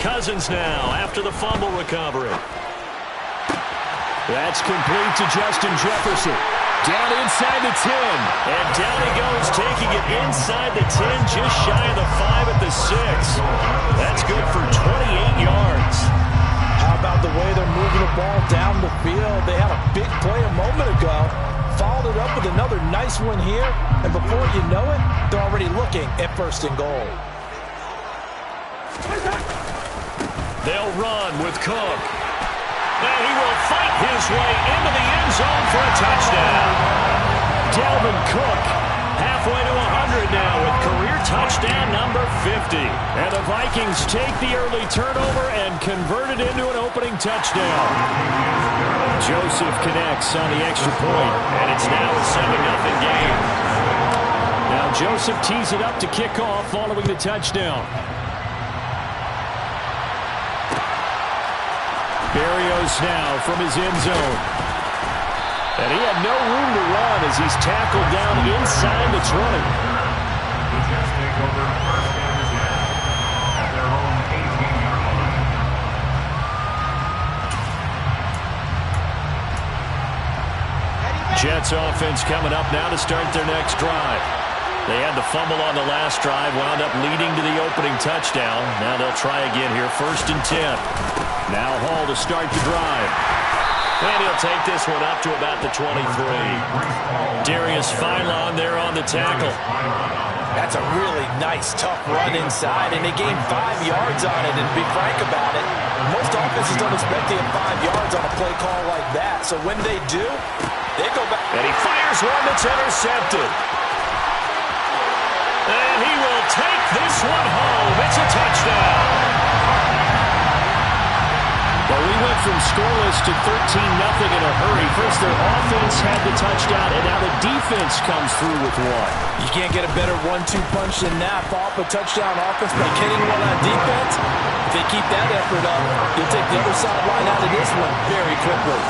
Cousins now after the fumble recovery. That's complete to Justin Jefferson. Down inside the 10. And down he goes, taking it inside the 10, just shy of the 5 at the 6. That's good for 28 yards. How about the way they're moving the ball down the field? They had a big play a moment ago. Followed it up with another nice one here. And before you know it, they're already looking at 1st and goal. They'll run with Cook. And he will fight his way into the end zone for a touchdown. Dalvin Cook halfway to 100 now with career touchdown number 50. And the Vikings take the early turnover and convert it into an opening touchdown. Joseph connects on the extra point, and it's now a 7-0 game. Now Joseph tees it up to kick off following the touchdown. Berrios now from his end zone. And he had no room to run as he's tackled down inside the 20. The Jets take over first and 10 at their own 18-yard line. Jets offense coming up now to start their next drive. They had the fumble on the last drive, wound up leading to the opening touchdown. Now they'll try again here, 1st and 10. Now Hall to start the drive. And he'll take this one up to about the 23. Darius Philon there on the tackle. That's a really nice, tough run inside, and they gained 5 yards on it. And to be frank about it, most offenses don't expect to get 5 yards on a play call like that. So when they do, they go back. And he fires one that's intercepted. And he will take this one home. It's a touchdown. Well, we went from scoreless to 13-0 in a hurry. First, their offense had the touchdown, and now the defense comes through with one. You can't get a better 1-2 punch than that. Fall up a touchdown offense by getting one on defense. If they keep that effort up, you'll take the other sideline out of this one very quickly.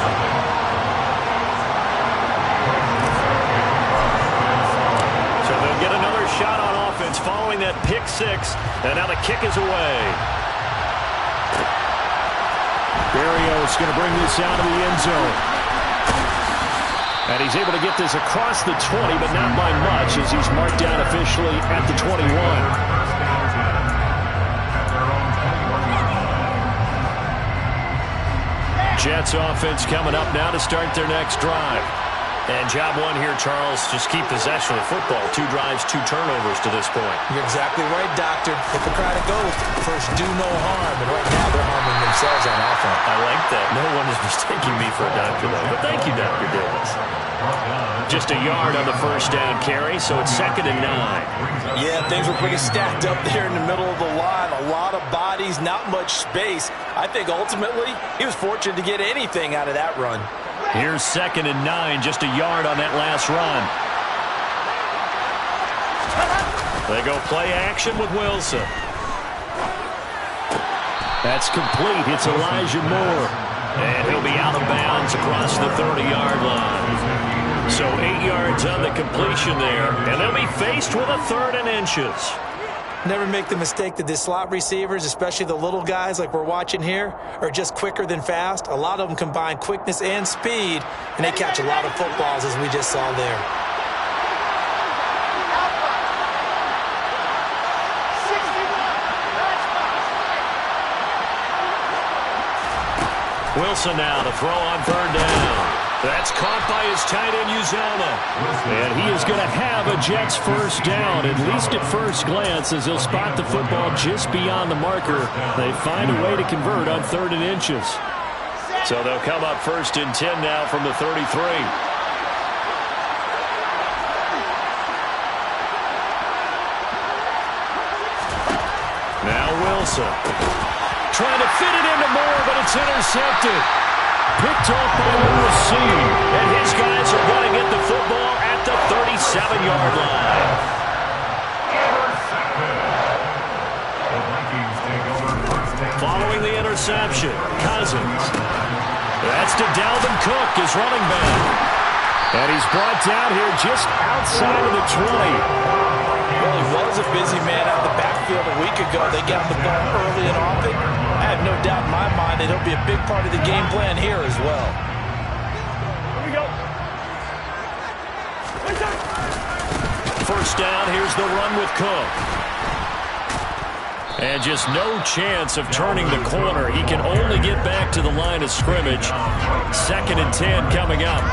So they'll get another shot on offense following that pick 6, and now the kick is away. Berrios going to bring this out of the end zone. And he's able to get this across the 20, but not by much as he's marked down officially at the 21. Jets offense coming up now to start their next drive. And job one here, Charles, just keep possession of the football. 2 drives, 2 turnovers to this point. You're exactly right, Doctor. Hippocratic oath. First, do no harm. And right now, they're harming themselves on offense. I like that. No one is mistaking me for a doctor, though. But thank you, Dr. Davis. Just a yard on the first down carry, so it's 2nd and 9. Yeah, things were pretty stacked up there in the middle of the line. A lot of bodies, not much space. I think ultimately, he was fortunate to get anything out of that run. Here's 2nd and 9, just a yard on that last run. They go play action with Wilson. That's complete. It's Elijah Moore. And he'll be out of bounds across the 30-yard line. So 8 yards on the completion there. And they'll be faced with a 3rd and inches. Never make the mistake that the slot receivers, especially the little guys like we're watching here, are just quicker than fast. A lot of them combine quickness and speed, and they catch a lot of footballs, as we just saw there. Wilson now to throw on 3rd down. That's caught by his tight end, Uzomah. And he is going to have a Jets first down, at least at first glance, as they'll spot the football just beyond the marker. They find a way to convert on 3rd and inches. So they'll come up 1st and 10 now from the 33. Now Wilson. Trying to fit it into Moore, but it's intercepted. Picked off by Lewis, and his guys are going to get the football at the 37-yard line. Following the interception, Cousins. That's to Dalvin Cook, his running back. And he's brought down here just outside of the 20. Well, he was a busy man out of the backfield a week ago. They got the ball early and often. and it'll be a big part of the game plan here as well. Here we go. First down, here's the run with Cook. And just no chance of turning the corner. He can only get back to the line of scrimmage. 2nd and 10 coming up.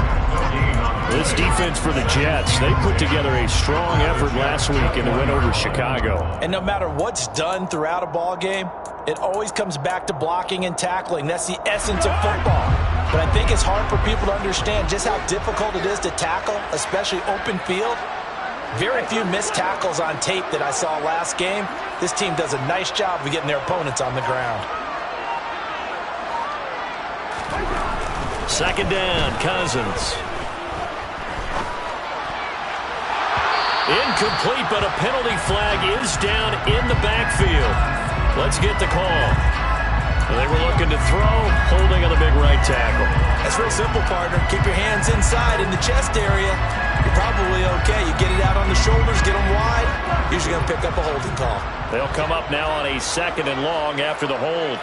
This defense for the Jets, they put together a strong effort last week in the win over Chicago. And no matter what's done throughout a ball game, it always comes back to blocking and tackling. That's the essence of football. But I think it's hard for people to understand just how difficult it is to tackle, especially open field. Very few missed tackles on tape that I saw last game. This team does a nice job of getting their opponents on the ground. 2nd down, Cousins. Incomplete, but a penalty flag is down in the backfield. Let's get the call. They were looking to throw, holding on the big right tackle. That's real simple, partner. Keep your hands inside in the chest area. You're probably okay. You get it out on the shoulders, get them wide. Usually going to pick up a holding call. They'll come up now on a 2nd and long after the hold.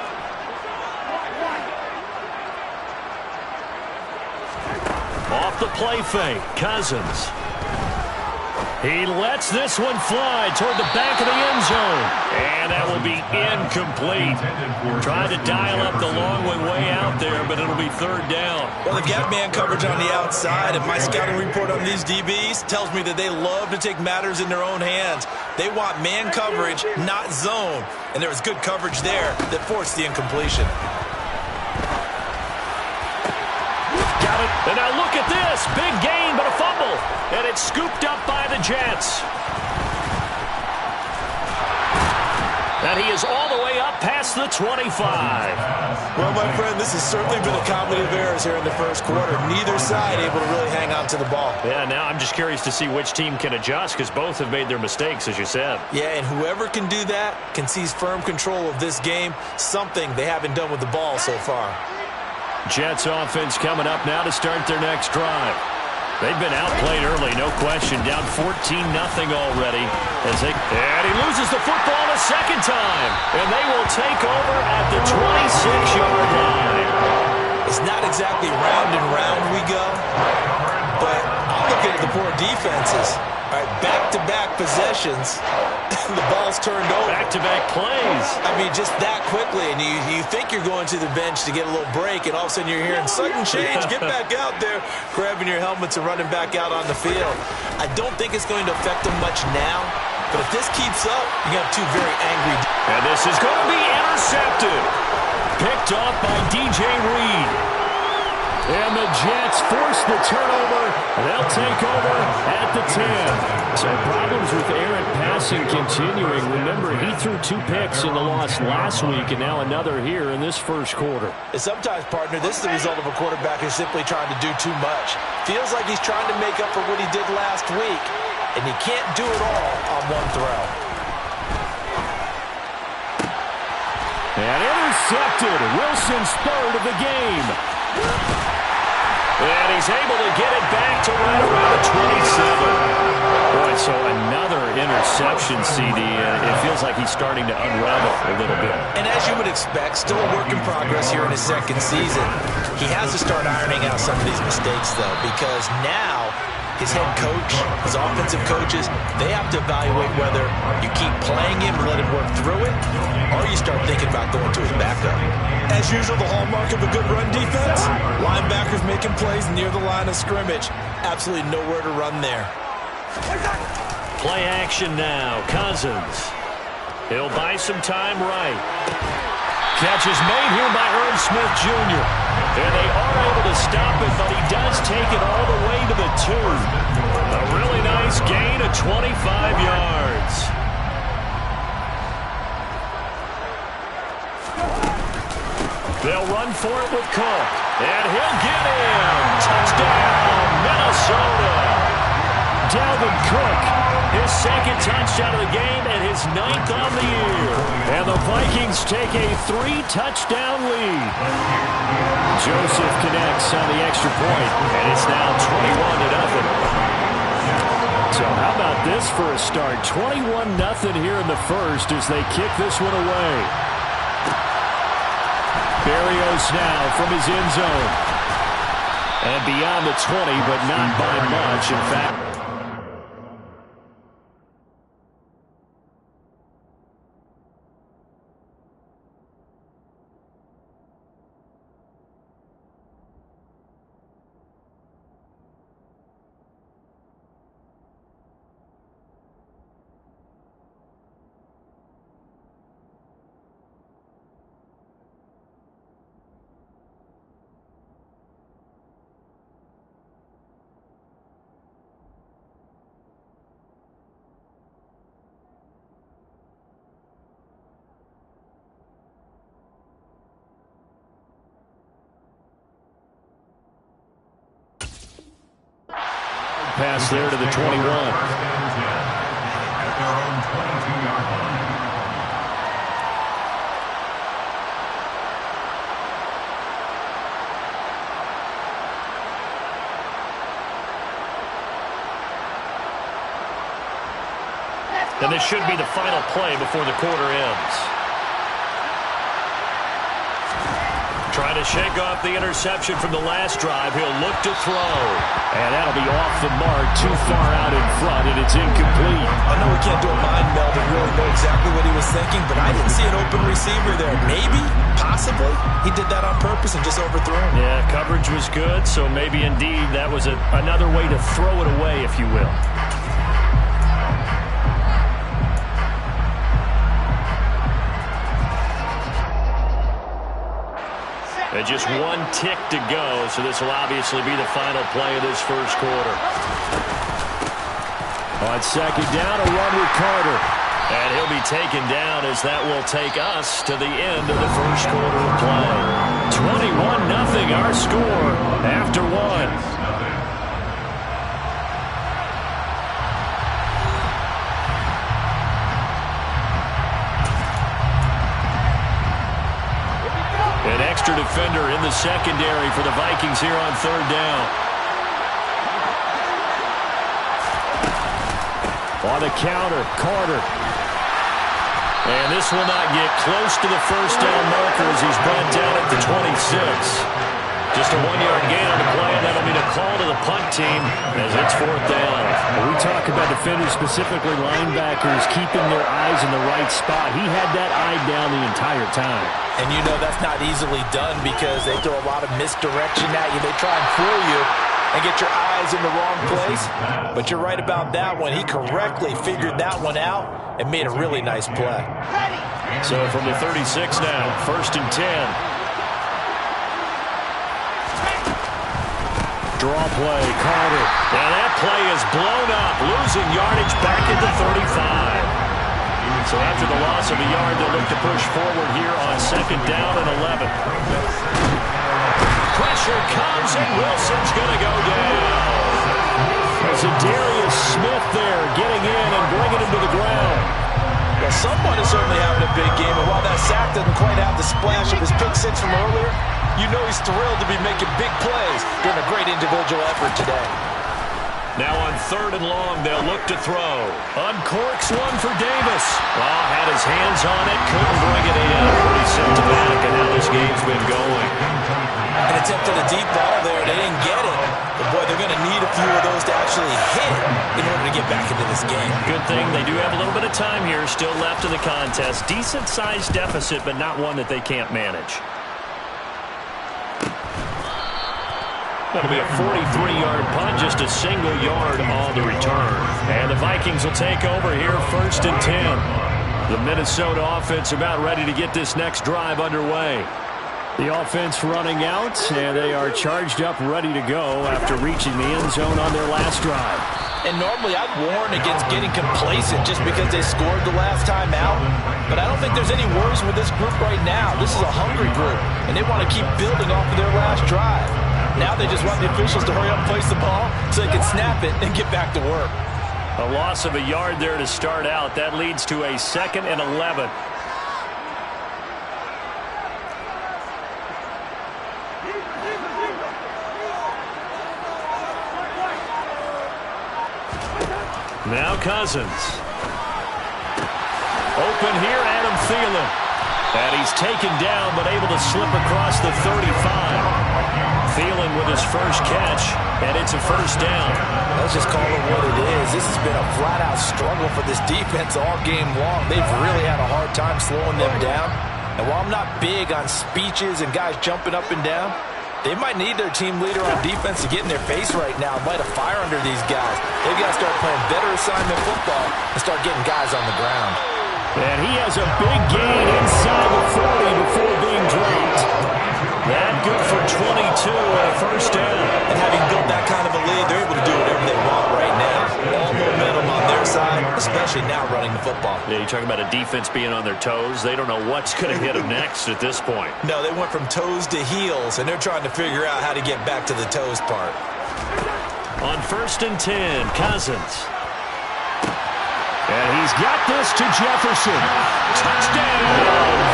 Off the play fake, Cousins. He lets this one fly toward the back of the end zone. And that will be incomplete. Trying to dial up the long way out there, but it'll be 3rd down. Well, they've got man coverage on the outside, and my scouting report on these DBs tells me that they love to take matters in their own hands. They want man coverage, not zone. And there was good coverage there that forced the incompletion. Got it. And now look at this. Big gain, but a fumble. And it's scooped up by the Jets. And he is all the way up past the 25. Well, my friend, this has certainly been a comedy of errors here in the first quarter. Neither side able to really hang on to the ball. Yeah, now I'm just curious to see which team can adjust because both have made their mistakes, as you said. Yeah, and whoever can do that can seize firm control of this game, something they haven't done with the ball so far. Jets offense coming up now to start their next drive. They've been outplayed early, no question. Down 14-0 already. And he loses the football a 2nd time. And they will take over at the 26-yard line. It's not exactly round and round we go, but I'm looking at the poor defenses. All right, back-to-back possessions. The ball's turned over. Back-to-back plays. I mean, just that quickly, and you think you're going to the bench to get a little break, and all of a sudden you're hearing sudden change, get back out there, grabbing your helmets and running back out on the field. I don't think it's going to affect them much now, but if this keeps up, you have two very angry. And this is going to be intercepted. Picked off by DJ Reed. And the Jets force the turnover. They'll take over at the 10. So problems with errant passing continuing. Remember, he threw 2 picks in the loss last week, and now another here in this first quarter. And sometimes, partner, this is the result of a quarterback who's simply trying to do too much. Feels like he's trying to make up for what he did last week, and he can't do it all on one throw. And intercepted. Wilson's 3rd of the game. And he's able to get it back to right around the 27. Boy, so another interception, CD. It feels like he's starting to unravel a little bit. And as you would expect, still a work in progress here in his 2nd season. He has to start ironing out some of these mistakes, though, because now his head coach, his offensive coaches, they have to evaluate whether you keep playing him and let him work through it, or you start thinking about going to his backup. As usual, the hallmark of a good run defense, linebackers making plays near the line of scrimmage. Absolutely nowhere to run there. Play action now. Cousins. He'll buy some time right. Catch is made here by Irv Smith Jr. And they are able to stop it, but he does take it all the way to the 2. A really nice gain of 25 yards. They'll run for it with Cook. And he'll get in. Touchdown, Minnesota. Dalvin Cook, his 2nd touchdown of the game and his 9th on the year. And the Vikings take a 3-touchdown lead. Joseph connects on the extra point, and it's now 21-0. So how about this for a start? 21-0 here in the first as they kick this one away. Berrios close now from his end zone. And beyond the 20, but not by much. In fact, pass there to the 21. At their own 22-yard line. And this should be the final play before the quarter ends. Trying to shake off the interception from the last drive. He'll look to throw. And that'll be off the mark, too far out in front, and it's incomplete. I know we can't do a mind meld and really know exactly what he was thinking, but I didn't see an open receiver there. Maybe, possibly, he did that on purpose and just overthrew him. Yeah, coverage was good, so maybe indeed that was another way to throw it away, if you will. And just one tick to go, so this will obviously be the final play of this first quarter. On second down, a run with Carter. And he'll be taken down as that will take us to the end of the first quarter of play. 21-0 our score after one. An extra defender in the secondary for the Vikings here on third down. On the counter, Carter. And this will not get close to the first down marker as he's brought down at the 26. Just a 1-yard gain on the play, and that'll be the call to the punt team as it's fourth down. When we talk about defenders, specifically linebackers, keeping their eyes in the right spot. He had that eye down the entire time. And you know that's not easily done because they throw a lot of misdirection at you. They try and fool you and get your eyes in the wrong place. But you're right about that one. He correctly figured that one out and made a really nice play. So from the 36 now, first and 10. Draw play, Carter. And that play is blown up, losing yardage back at the 35. So after the loss of a yard, they'll look to push forward here on second down and 11. Pressure comes, and Wilson's going to go down. There's a Darius Smith there getting in and bringing him to the ground. Well, someone is certainly having a big game, and while that sack doesn't quite have the splash of his pick six from earlier, you know he's thrilled to be making big plays during a great individual effort today. Now on third and long, they'll look to throw. Uncorks one for Davis. Well, had his hands on it, couldn't bring it in. Pretty symptomatic of how this game's been going. An attempt at a deep ball there. They didn't get it. But, boy, they're going to need a few of those to actually hit in order to get back into this game. Good thing they do have a little bit of time here still left in the contest. Decent-sized deficit, but not one that they can't manage. That'll be a 43-yard punt, just a single yard on the return. And the Vikings will take over here first and 10. The Minnesota offense about ready to get this next drive underway. The offense running out, and they are charged up, ready to go after reaching the end zone on their last drive. And normally I'd warn against getting complacent just because they scored the last time out. But I don't think there's any worries with this group right now. This is a hungry group, and they want to keep building off of their last drive. Now they just want the officials to hurry up and place the ball so they can snap it and get back to work. A loss of a yard there to start out. That leads to a second and 11. Now Cousins. Open here, Adam Thielen. And he's taken down, but able to slip across the 35. Thielen with his first catch, and it's a first down. Let's just call it what it is. This has been a flat-out struggle for this defense all game long. They've really had a hard time slowing them down. And while I'm not big on speeches and guys jumping up and down, they might need their team leader on defense to get in their face right now and light a fire under these guys. They've got to start playing better assignment football and start getting guys on the ground. And he has a big gain inside the 40 before being dropped. That good for 22 and a first down. And having built that kind of a lead, they're able to do whatever they want right now. All momentum on their side, especially now running the football. Yeah, you're talking about a defense being on their toes. They don't know what's going to hit them next at this point. No, they went from toes to heels, and they're trying to figure out how to get back to the toes part. On 1st and 10, Cousins. And he's got this to Jefferson. Touchdown,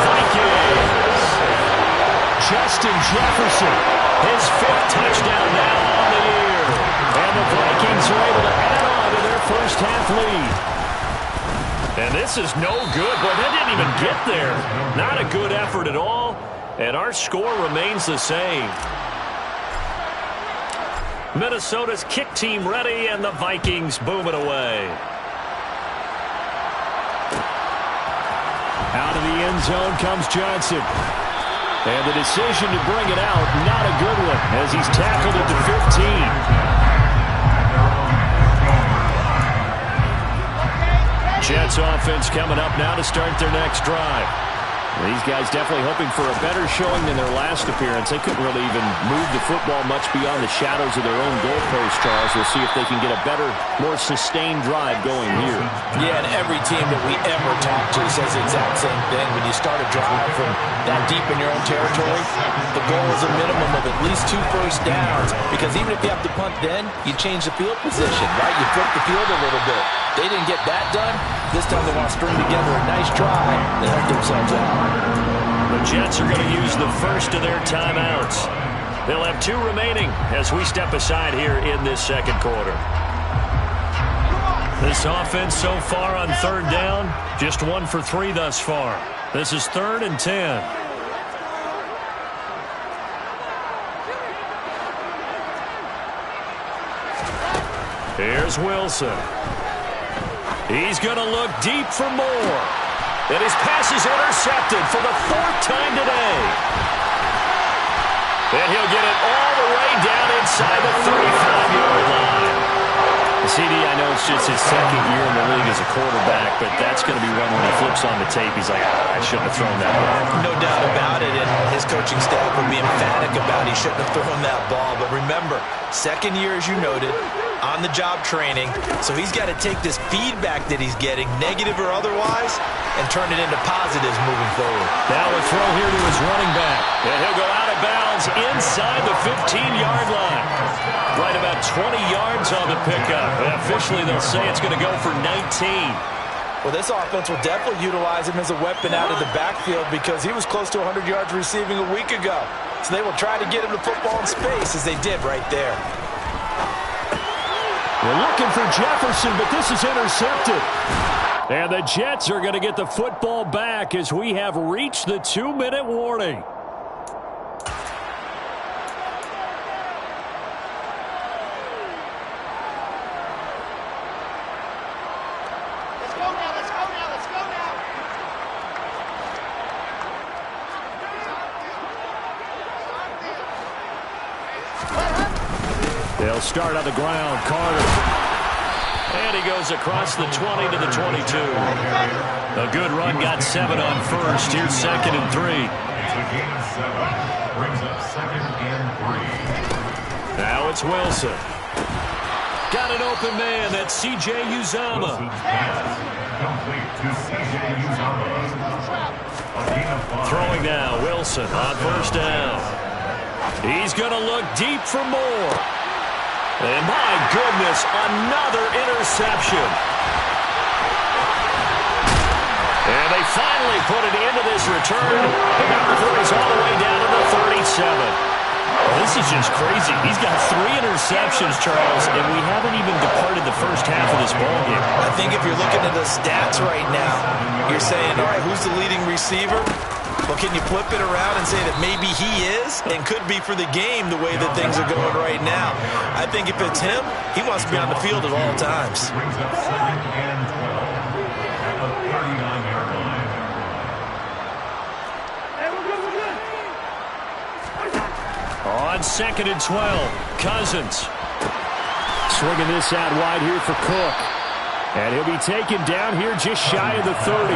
Vikings. Justin Jefferson, his 5th touchdown now on the year. And the Vikings are able to add on to their first half lead. And this is no good. Boy, they didn't even get there. Not a good effort at all. And our score remains the same. Minnesota's kick team ready, and the Vikings boom it away. Out of the end zone comes Johnson. And the decision to bring it out, not a good one, as he's tackled at the 15. Jets offense coming up now to start their next drive. These guys definitely hoping for a better showing than their last appearance. They couldn't really even move the football much beyond the shadows of their own goalpost, Charles. We'll see if they can get a better, more sustained drive going here. Yeah, and every team that we ever talk to says the exact same thing. When you start a drive from that deep in your own territory, the goal is a minimum of at least 2 first downs, because even if you have to punt then, you change the field position, right? You flip the field a little bit. They didn't get that done. This time they want to string together a nice drive and help themselves out. The Jets are going to use the first of their timeouts. They'll have 2 remaining as we step aside here in this second quarter. This offense so far on 3rd down, just 1 for 3 thus far. This is 3rd and 10. Here's Wilson. He's going to look deep for more. And his pass is intercepted for the 4th time today. And he'll get it all the way down inside the 35-yard line. CD, I know it's just his 2nd year in the league as a quarterback, but that's going to be one when he flips on the tape. He's like, I shouldn't have thrown that ball. No doubt about it, and his coaching staff would be emphatic about he shouldn't have thrown that ball. But remember, 2nd year, as you noted, on-the-job training, so he's got to take this feedback that he's getting, negative or otherwise, and turn it into positives moving forward. Now a throw here to his running back, and he'll go out of bounds inside the 15-yard line. Right about 20 yards on the pickup. And officially, they'll say it's going to go for 19. Well, this offense will definitely utilize him as a weapon out of the backfield because he was close to 100 yards receiving a week ago. So they will try to get him the football in space as they did right there. We're looking for Jefferson, but this is intercepted. And the Jets are going to get the football back as we have reached the 2-minute warning. They'll start on the ground. Carter. And he goes across the 20 to the 22. A good run, got 7 on first. Here's 2nd and 3. It's a gain of 7. Brings up 2nd and 3. Now it's Wilson. Got an open man. That's C.J. Uzama. Wilson's pass complete to C.J. Uzama. A gain of 5. Throwing now. Wilson on 1st down. He's going to look deep for more. And my goodness, another interception. And they finally put an end to this return. The number 4 is all the way down to the 37. This is just crazy. He's got 3 interceptions, Charles, and we haven't even departed the first half of this ballgame. I think if you're looking at the stats right now, you're saying, all right, who's the leading receiver? Well, can you flip it around and say that maybe he is and could be for the game the way that things are going right now? I think if it's him, he wants to be on the field at all times. Brings up 2nd and 12 at the 39-yard line. On 2nd and 12, Cousins. Swinging this out wide here for Cook. And he'll be taken down here just shy of the 30.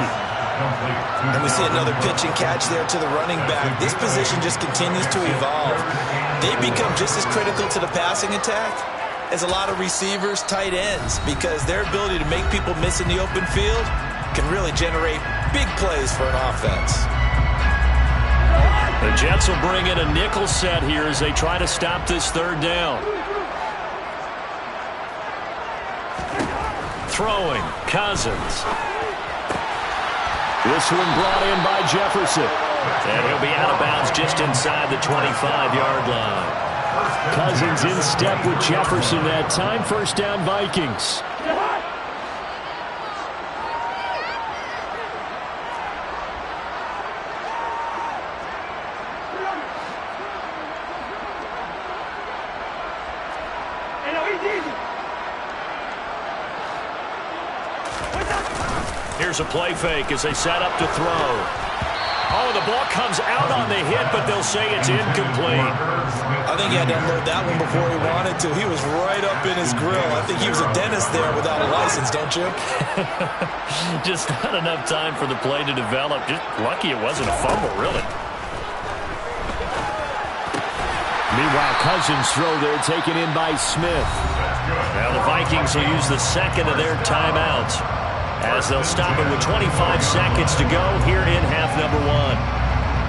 And we see another pitch and catch there to the running back. This position just continues to evolve. They become just as critical to the passing attack as a lot of receivers, tight ends, because their ability to make people miss in the open field can really generate big plays for an offense. The Jets will bring in a nickel set here as they try to stop this 3rd down. Throwing, Cousins. This one brought in by Jefferson. And he'll be out of bounds just inside the 25-yard line. Cousins in step with Jefferson that time. 1st down, Vikings. Here's a play fake as they set up to throw. Oh, the ball comes out on the hit, but they'll say it's incomplete. I think he had to unload that one before he wanted to. He was right up in his grill. I think he was a dentist there without a license, don't you? Just not enough time for the play to develop. Just lucky it wasn't a fumble, really. Meanwhile, Cousins' throw there taken in by Smith. Now the Vikings will use the 2nd of their timeouts, as they'll stop it with 25 seconds to go here in half number 1.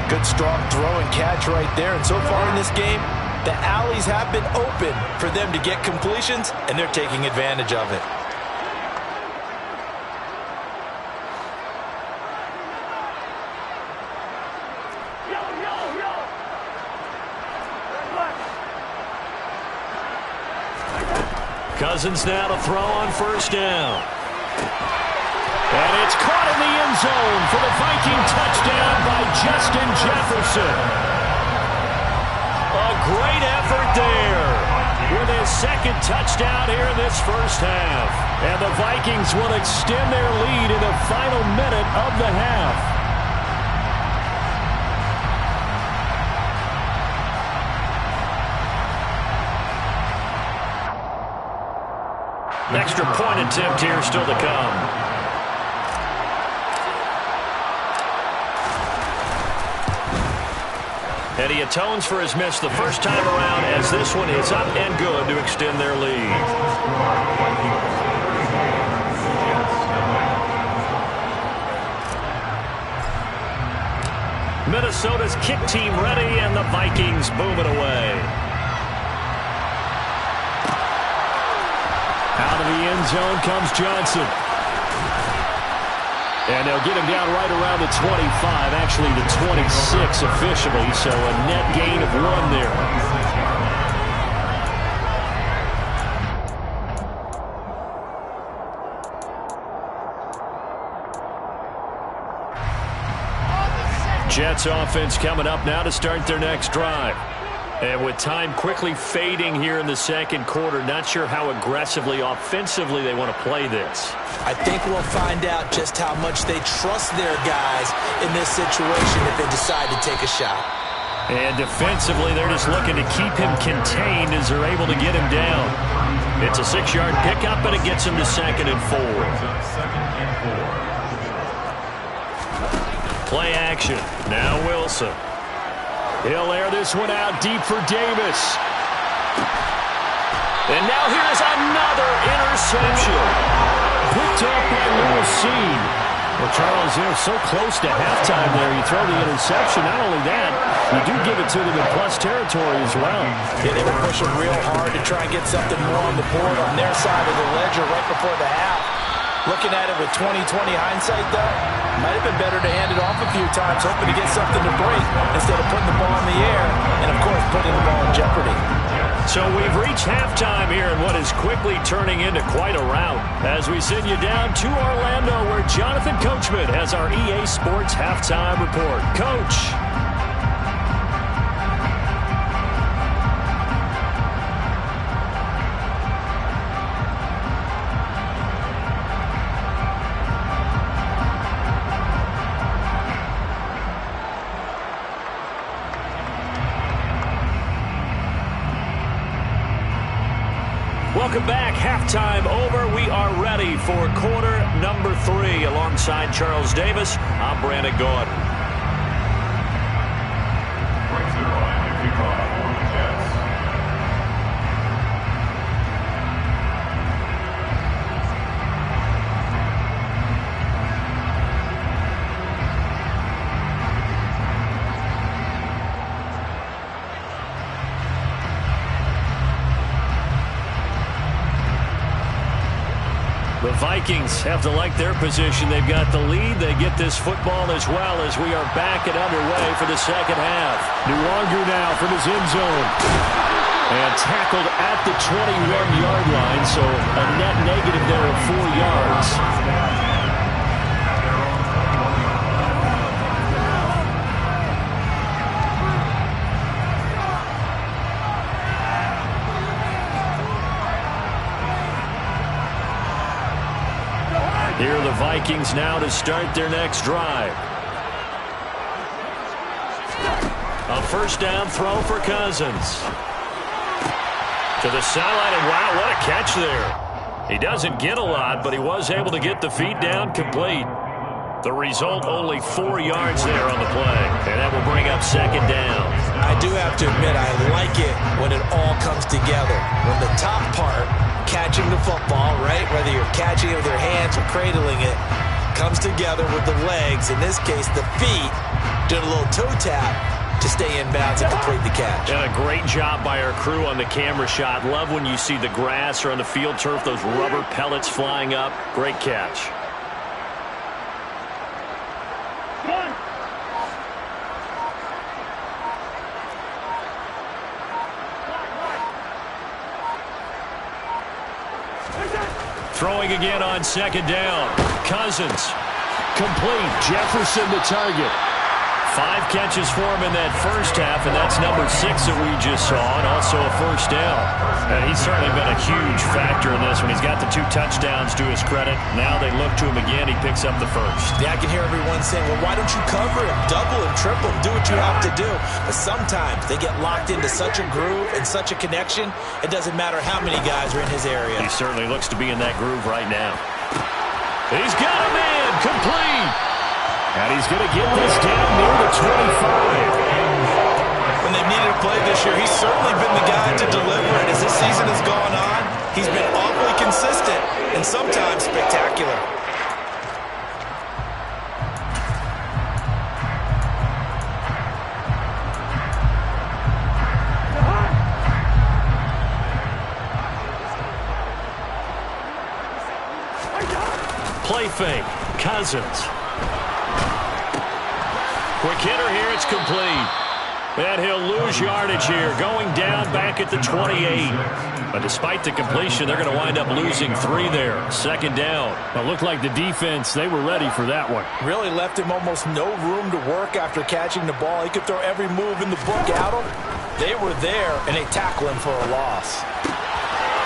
Good strong throw and catch right there. And so far in this game, the alleys have been open for them to get completions, and they're taking advantage of it. Cousins now to throw on 1st down. And it's caught in the end zone for the Viking touchdown by Justin Jefferson. A great effort there with his 2nd touchdown here in this 1st half. And the Vikings will extend their lead in the final minute of the half. An extra point attempt here still to come. And he atones for his miss the first time around, as this one is up and good to extend their lead. Minnesota's kick team ready, and the Vikings boom it away. Out of the end zone comes Johnson. And they'll get him down right around the 25, actually the 26 officially, so a net gain of 1 there. Jets offense coming up now to start their next drive. And with time quickly fading here in the 2nd quarter, not sure how aggressively, offensively they want to play this. I think we'll find out just how much they trust their guys in this situation if they decide to take a shot. And defensively, they're just looking to keep him contained as they're able to get him down. It's a 6-yard pickup, but it gets him to 2nd and 4. Play action. Now Wilson. He'll air this one out deep for Davis. And now here's another interception. Picked up by Lucine. Well, Charles, they're so close to halftime there. You throw the interception. Not only that, you do give it to them in plus territory as well. Yeah, they were pushing real hard to try and get something more on the board on their side of the ledger right before the half. Looking at it with 20/20 hindsight, though, might have been better to hand it off a few times, hoping to get something to break instead of putting the ball in the air and, of course, putting the ball in jeopardy. So we've reached halftime here in what is quickly turning into quite a rout. As we send you down to Orlando, where Jonathan Coachman has our EA Sports Halftime Report. Coach. Welcome back. Halftime over. We are ready for quarter number 3. Alongside Charles Davis, I'm Brandon Gaudin. Brings it on a kickoff for the Jets. The Vikings have to like their position. They've got the lead. They get this football as well as we are back and underway for the second half. Nuwanger now from his end zone. And tackled at the 21-yard line, so a net negative there of 4 yards. Here are the Vikings now to start their next drive. A first down throw for Cousins. To the sideline, and wow, what a catch there. He doesn't get a lot, but he was able to get the feet down complete. The result, only 4 yards there on the play. And that will bring up second down. I do have to admit, I like it when it all comes together. When the top part, catching the football, right, whether you're catching it with your hands or cradling it, comes together with the legs. In this case, the feet, doing a little toe tap to stay in bounds and complete the catch. And a great job by our crew on the camera shot. Love when you see the grass or on the field turf, those rubber pellets flying up. Great catch. Throwing again on second down. Cousins. Complete. Jefferson the target. 5 catches for him in that first half, and that's number 6 that we just saw, and also a first down. And he's certainly been a huge factor in this one. He's got the 2 touchdowns to his credit. Now they look to him again. He picks up the first. Yeah, I can hear everyone saying, well, why don't you cover him? Double him, triple him, do what you have to do. But sometimes they get locked into such a groove and such a connection, it doesn't matter how many guys are in his area. He certainly looks to be in that groove right now. He's got a man. Complete. And he's going to get this down near the 25. When they've needed a play this year, he's certainly been the guy to deliver it. As this season has gone on, he's been awfully consistent and sometimes spectacular. Play fake. Cousins. Quick hitter here, it's complete. And he'll lose yardage here, going down back at the 28. But despite the completion, they're going to wind up losing 3 there. Second down. It looked like the defense, they were ready for that one. Really left him almost no room to work after catching the ball. He could throw every move in the book at him. They were there, and they tackle him for a loss.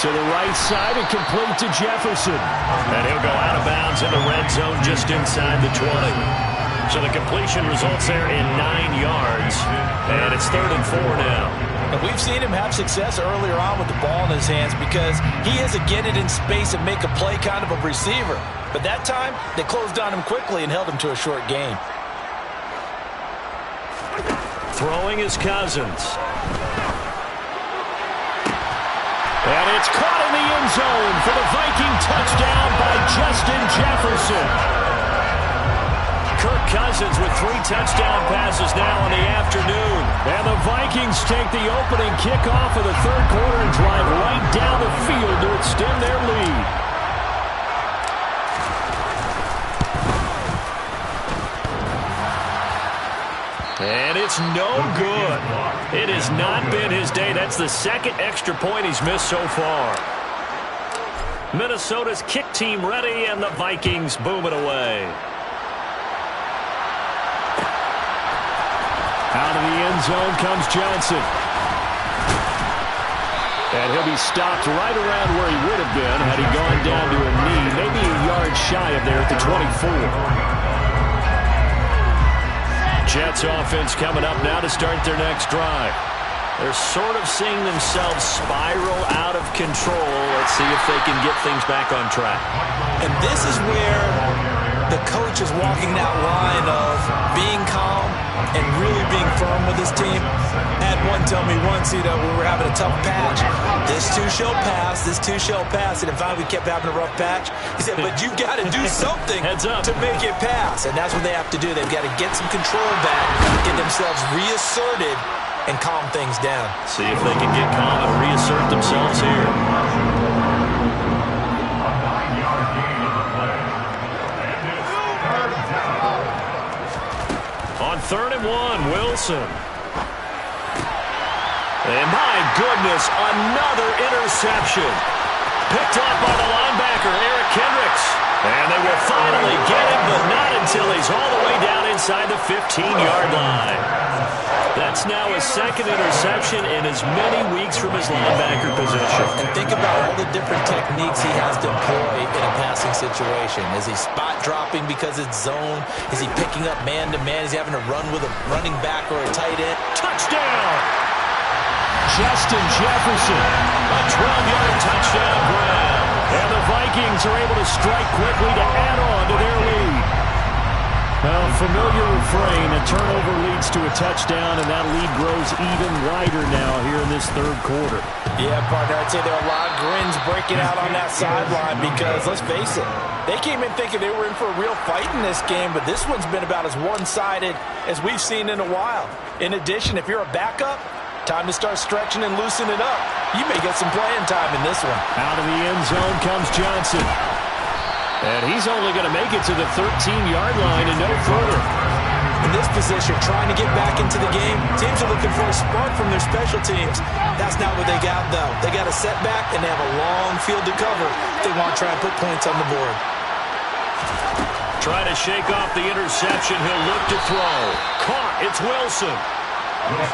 To the right side and complete to Jefferson. And he'll go out of bounds in the red zone just inside the 20. So the completion results there in 9 yards. And it's 3rd and 4 now. And we've seen him have success earlier on with the ball in his hands because he is a get it in space and make a play kind of a receiver. But that time, they closed on him quickly and held him to a short gain. Throwing is Cousins. And it's caught in the end zone for the Viking touchdown by Justin Jefferson. Kirk Cousins with 3 touchdown passes now in the afternoon. And the Vikings take the opening kickoff of the 3rd quarter and drive right down the field to extend their lead. And it's no good. It has not been his day. That's the second extra point he's missed so far. Minnesota's kick team ready, and the Vikings boom it away. Out of the end zone comes Johnson. And he'll be stopped right around where he would have been had he gone down to a knee, maybe a yard shy of there at the 24. Jets offense coming up now to start their next drive. They're sort of seeing themselves spiral out of control. Let's see if they can get things back on track. And this is where the coach is walking that line of being calm and really being firm with his team. I had one tell me once, we were having a tough patch. This too shall pass, this too shall pass. And in fact, we kept having a rough patch. He said, but you've got to do something to make it pass. And that's what they have to do. They've got to get some control back, get themselves reasserted, and calm things down. See if they can get calm and reassert themselves here. On 3rd and 1, Wilson. And my goodness, another interception. Picked up by the linebacker, Eric Kendricks. And they will finally get him, but not until he's all the way down inside the 15-yard line. That's now his second interception in as many weeks from his linebacker position. And think about all the different techniques he has to employ in a passing situation. Is he spot dropping because it's zone? Is he picking up man-to-man? Is he having to run with a running back or a tight end? Touchdown! Justin Jefferson, a 12-yard touchdown grab. And the Vikings are able to strike quickly to add on to their lead. Well, familiar refrain, a turnover leads to a touchdown, and that lead grows even wider now here in this third quarter. Yeah, partner, I'd say there are a lot of grins breaking out on that sideline because, let's face it, they came in thinking they were in for a real fight in this game, but this one's been about as one-sided as we've seen in a while. In addition, if you're a backup, time to start stretching and loosening up. You may get some playing time in this one. Out of the end zone comes Johnson. And he's only going to make it to the 13-yard line and no further. In this position, trying to get back into the game, teams are looking for a spark from their special teams. That's not what they got, though. They got a setback, and they have a long field to cover if they want to try and put points on the board. Trying to shake off the interception. He'll look to throw. Caught. It's Wilson.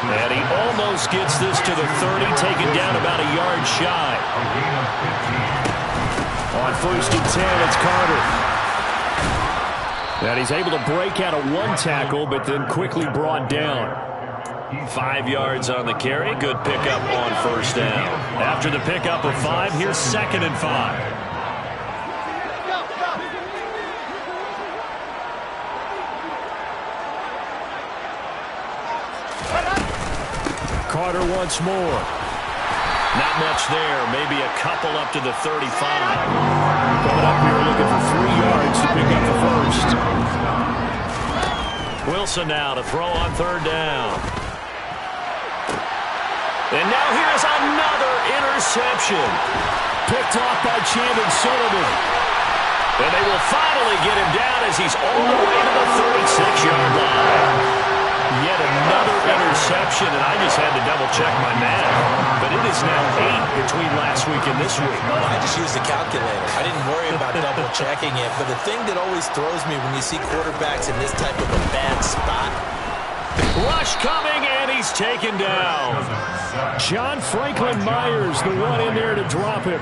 And he almost gets this to the 30, taken down about a yard shy. On 1st and 10, it's Carter. And he's able to break out of one tackle, but then quickly brought down. 5 yards on the carry. Good pickup on 1st down. After the pickup of 5, here's 2nd and 5. Carter once more. Not much there. Maybe a couple up to the 35. Coming up here looking for 3 yards to pick up the first. Wilson now to throw on 3rd down. And now here's another interception. Picked off by Chandon Sullivan. And they will finally get him down as he's all the way to the 36-yard line. Yet another interception, and I just had to double-check my math. But it is now 8 between last week and this week. I just used the calculator. I didn't worry about double-checking it. But the thing that always throws me when you see quarterbacks in this type of a bad spot. Rush coming, and he's taken down. John Franklin Myers, the one in there to drop him.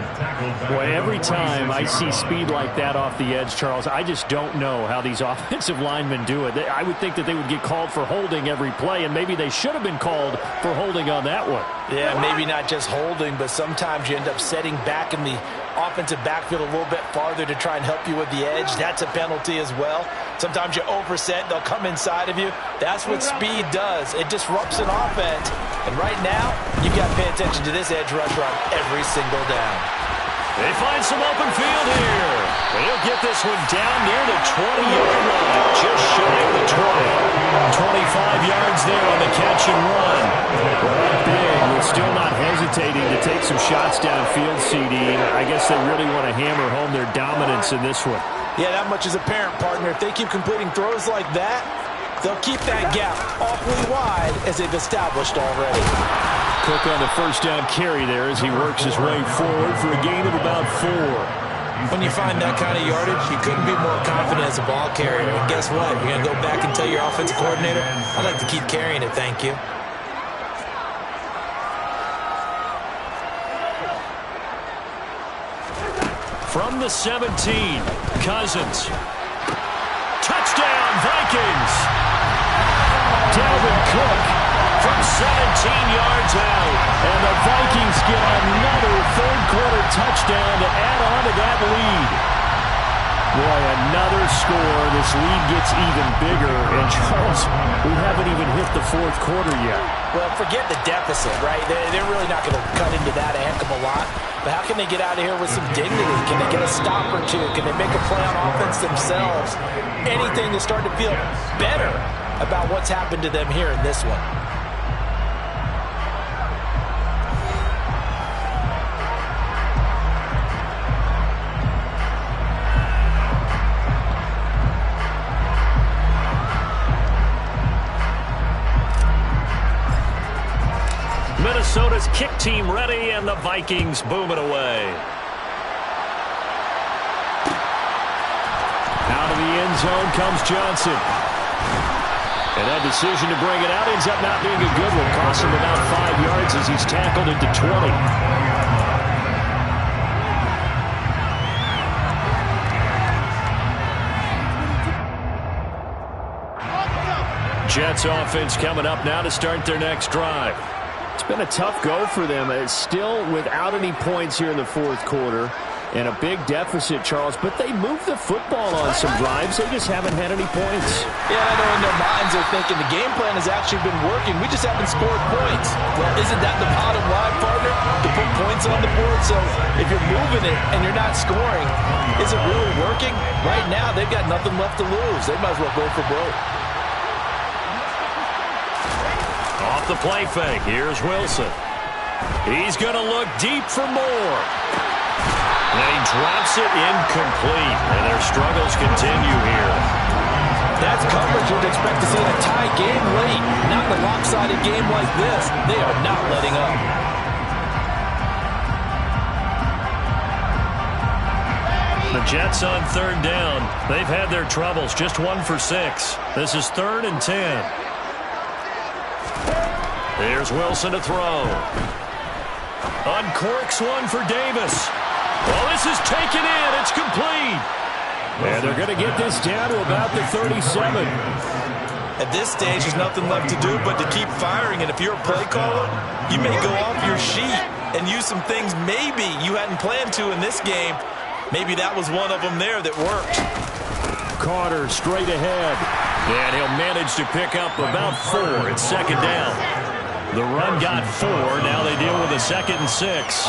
Boy, every time I see speed like that off the edge, Charles, I just don't know how these offensive linemen do it. I would think that they would get called for holding every play, and maybe they should have been called for holding on that one. Yeah, maybe not just holding, but sometimes you end up setting back in the offensive backfield a little bit farther to try and help you with the edge. That's a penalty as well. Sometimes you overset, they'll come inside of you. That's what speed does. It disrupts an offense. And right now, you've got to pay attention to this edge rusher on every single down. They find some open field here. They'll get this one down near the 20-yard line, just shy of the 20. 25 yards there on the catch and run. Well, big, but still not hesitating to take some shots downfield, CD. I guess they really want to hammer home their dominance in this one. Yeah, that much is apparent, partner. If they keep completing throws like that, They'll keep that gap awfully wide as they've established already. Cook on the first down carry there as he works his way forward for a gain of about 4. When you find that kind of yardage, you couldn't be more confident as a ball carrier. And guess what? You're going to go back and tell your offensive coordinator, I'd like to keep carrying it, thank you. From the 17, Cousins. Touchdown, Vikings! Dalvin Cook from 17 yards out. And the Vikings get another third-quarter touchdown to add on to that lead. Boy, another score. This lead gets even bigger. And, Charles, we haven't even hit the fourth quarter yet. Well, forget the deficit, right? They're really not going to cut into that a heck of a lot. But how can they get out of here with some dignity? Can they get a stop or two? Can they make a play on offense themselves? Anything to start to feel better about what's happened to them here in this one. Minnesota's kick team ready, and the Vikings boom it away. Out of the end zone comes Johnson. And that decision to bring it out ends up not being a good one. Costs him about 5 yards as he's tackled into 20. Jets offense coming up now to start their next drive. It's been a tough go for them. It's still without any points here in the fourth quarter. And a big deficit, Charles. But they moved the football on some drives. They just haven't had any points. Yeah, I know in their minds they're thinking the game plan has actually been working. We just haven't scored points. Well, isn't that the bottom line, partner? To put points on the board. So if you're moving it and you're not scoring, is it really working? Right now, they've got nothing left to lose. They might as well go for broke. Off the play fake, here's Wilson. He's going to look deep for more. And he drops it incomplete. And their struggles continue here. That's coverage you'd expect to see in a tie game late. Not in a lopsided game like this. They are not letting up. The Jets on third down. They've had their troubles. Just 1 for 6. This is 3rd and 10. There's Wilson to throw. Uncorks one for Davis. Well, this is taken in. It's complete. And they're going to get this down to about the 37. At this stage, there's nothing left to do but to keep firing. And if you're a play caller, you may go off your sheet and use some things maybe you hadn't planned to in this game. Maybe that was one of them there that worked. Carter straight ahead. And he'll manage to pick up about 4. It's 2nd down. The run got 4. Now they deal with a 2nd and 6. It's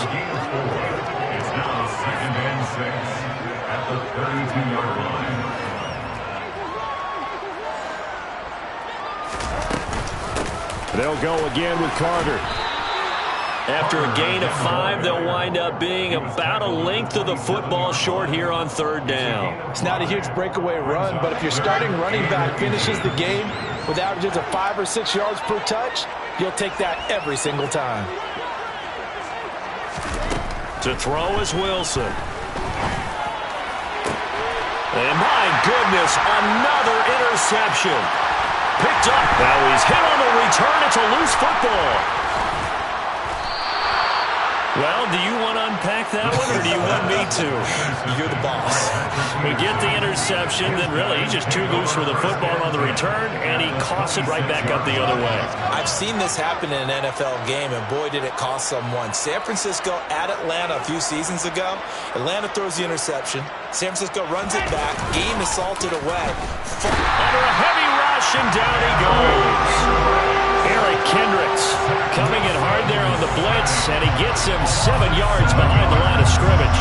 now 2nd and 6 at the 32-yard line. They'll go again with Carter. After a gain of 5, they'll wind up being about a length of the football short here on 3rd down. It's not a huge breakaway run, but if your starting running back finishes the game with averages of 5 or 6 yards per touch, you'll take that every single time. To throw is Wilson. And my goodness, another interception. Picked up. Now he's hit on the return. It's a loose football. Well, do you want to unpack that one, or do you want me to? You're the boss. We get the interception, then really he's just too loose with the football on the return, and he coughs it right back up the other way. I've seen this happen in an NFL game, and boy, did it cost someone. San Francisco at Atlanta a few seasons ago. Atlanta throws the interception. San Francisco runs it back. Game is salted away. Under a heavy rush, and down he goes. Eric Kendricks coming in hard there on the blitz, and he gets him 7 yards behind the line of scrimmage.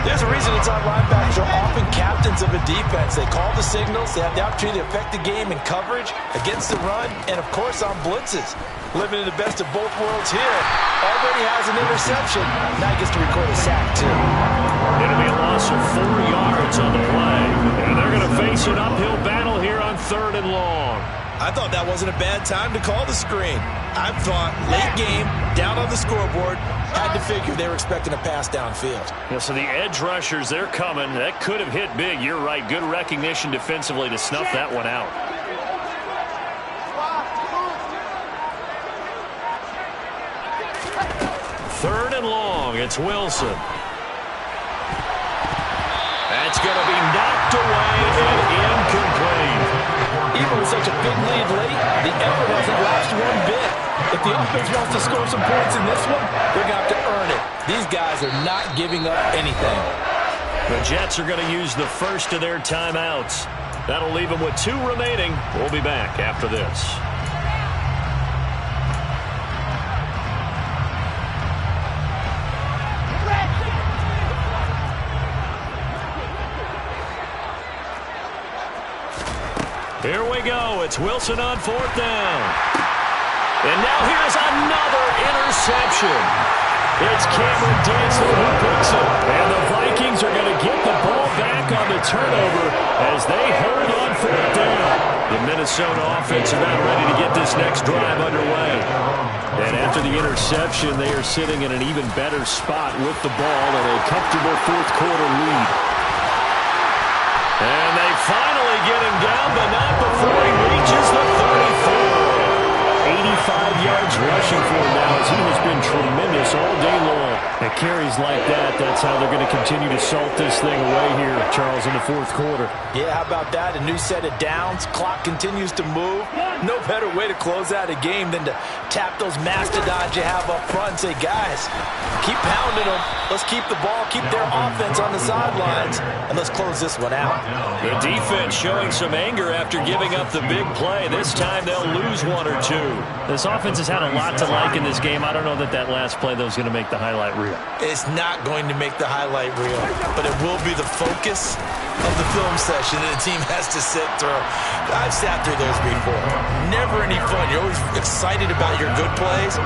There's a reason inside linebackers are often captains of a defense. They call the signals. They have the opportunity to affect the game in coverage, against the run, and, of course, on blitzes. Living in the best of both worlds here. Already has an interception. Now he gets to record a sack, too. It'll be a loss of 4 yards on the play, and they're going to face an uphill battle here on 3rd and long. I thought that wasn't a bad time to call the screen. I thought late game, down on the scoreboard, had to figure they were expecting a pass downfield. Yeah, so the edge rushers, they're coming. That could have hit big. You're right. Good recognition defensively to snuff that one out. Third and long. It's Wilson. That's going to be knocked away and incomplete. Even with such a big lead late, the effort hasn't lasted one bit. If the offense wants to score some points in this one, they're going to have to earn it. These guys are not giving up anything. The Jets are going to use the first of their timeouts. That'll leave them with 2 remaining. We'll be back after this. Here we go. It's Wilson on 4th down. And now here's another interception. It's Cameron Dantzler who picks it. And the Vikings are going to get the ball back on the turnover as they hold on 4th down. The Minnesota offense are not ready to get this next drive underway. And after the interception, they are sitting in an even better spot with the ball and a comfortable 4th quarter lead. And they finally get him down, but not before he reaches the 34. 85 yards rushing for him now as he has been tremendous all day long. At carries like that, that's how they're going to continue to salt this thing away here, Charles, in the 4th quarter. Yeah, how about that? A new set of downs. Clock continues to move. No better way to close out a game than to tap those mastodons you have up front and say, guys, keep pounding them. Let's keep the ball, keep their offense on the sidelines, and let's close this one out. The defense showing some anger after giving up the big play. This time they'll lose 1 or 2. This offense has had a lot to like in this game. I don't know that last play, though, is going to make the highlight reel. It's not going to make the highlight reel, but it will be the focus of the film session that the team has to sit through. I've sat through those before. Never any fun. You're always excited about your good plays,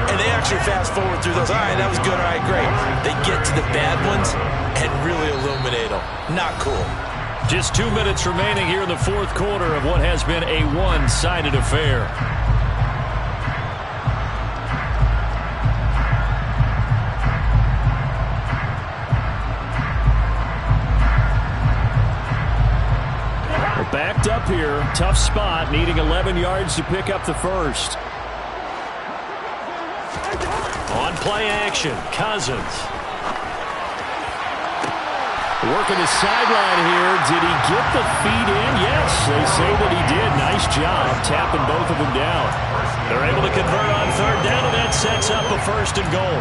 and they actually fast forward through those. All right, that was good. All right, great. They get to the bad ones and really illuminate them. Not cool. Just 2 minutes remaining here in the 4th quarter of what has been a one-sided affair. Backed up here, tough spot, needing 11 yards to pick up the first. On play action, Cousins. Working the sideline here. Did he get the feet in? Yes, they say that he did. Nice job tapping both of them down. They're able to convert on 3rd down, and that sets up a 1st and goal.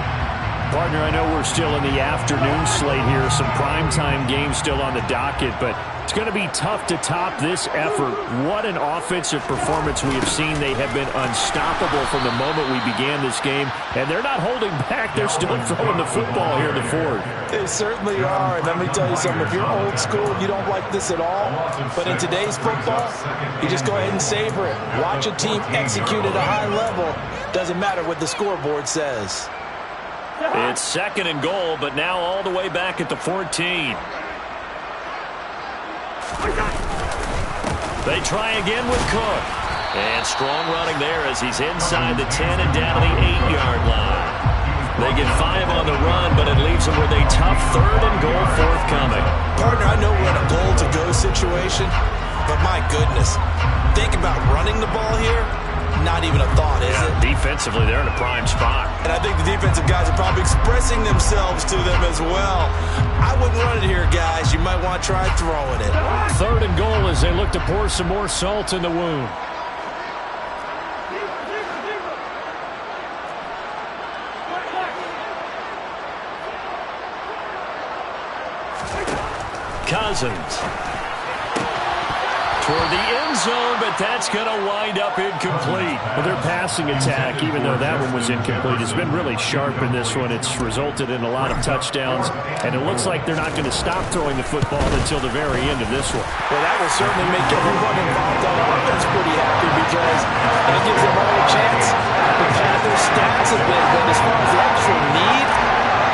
Partner, I know we're still in the afternoon slate here. Some primetime games still on the docket, but it's going to be tough to top this effort. What an offensive performance we have seen. They have been unstoppable from the moment we began this game, and they're not holding back. They're still throwing the football here in the 4th. They certainly are, and let me tell you something. If you're old school, you don't like this at all, but in today's football, you just go ahead and savor it. Watch a team execute at a high level. Doesn't matter what the scoreboard says. It's 2nd and goal, but now all the way back at the 14. They try again with Cook. And strong running there as he's inside the 10 and down to the 8-yard line. They get 5 on the run, but it leaves them with a tough 3rd and goal forthcoming. Partner, I know we're in a goal-to-go situation, but my goodness, think about running the ball here. Not even a thought, is it? Defensively, they're in a prime spot. And I think the defensive guys are probably expressing themselves to them as well. I wouldn't run it here, guys. You might want to try throwing it. 3rd and goal as they look to pour some more salt in the wound. Cousins. Toward the end zone, but that's going to wind up incomplete. Well, their passing attack, even though that one was incomplete, has been really sharp in this one. It's resulted in a lot of touchdowns, and it looks like they're not going to stop throwing the football until the very end of this one. Well, that will certainly make everyone involved on offense pretty happy because that gives them all a chance to pad their stats a bit. But as far as the actual need,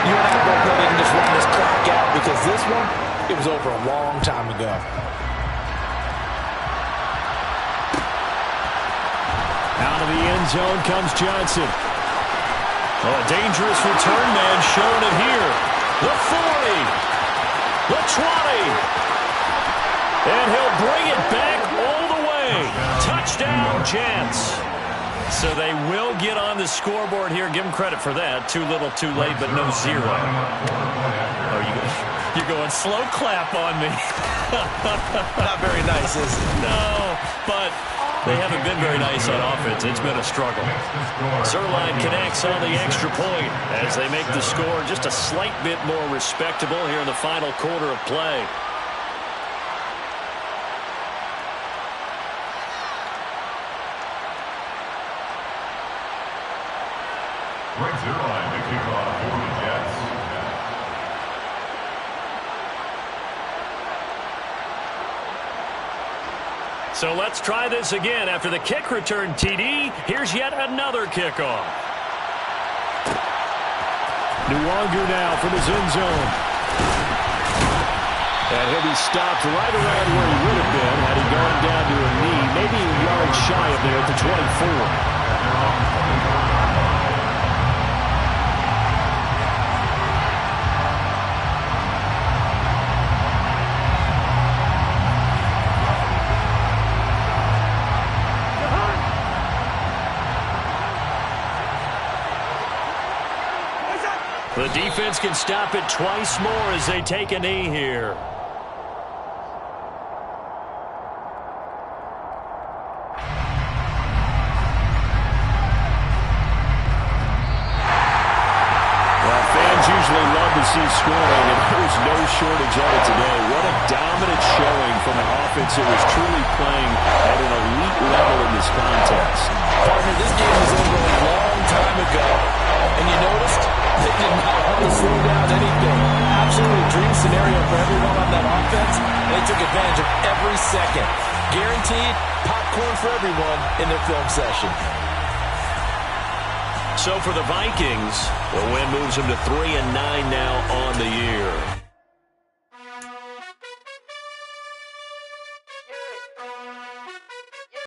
you and I both know they can just run this clock out because this one, it was over a long time ago. Out of the end zone comes Johnson. Oh, a dangerous return man showing it here. The 40. The 20. And he'll bring it back all the way. Touchdown, Jets. So they will get on the scoreboard here. Give them credit for that. Too little, too late, but no zero. Oh, you're going slow clap on me. Not very nice, is it? No, but they haven't been very nice on offense. It's been a struggle. Zerline connects on the extra point as they make the score just a slight bit more respectable here in the final quarter of play. Greg Zerline to kick off for the Jets. So let's try this again. After the kick return TD, here's yet another kickoff. Nwangu now from his end zone. And he'll be stopped right around where he would have been had he gone down to a knee, maybe a yard shy of there at the 24. The defense can stop it twice more as they take a knee here. Well, fans usually love to see scoring, and there's no shortage of it today. What a dominant showing from an offense that was truly playing at an elite level in this contest. Partner, this game was over a long time ago, and you noticed they did not want to slow down anything. Absolutely a dream scenario for everyone on that offense, and they took advantage of every second. Guaranteed popcorn for everyone in their film session. So for the Vikings, the win moves them to 3-9 now on the year.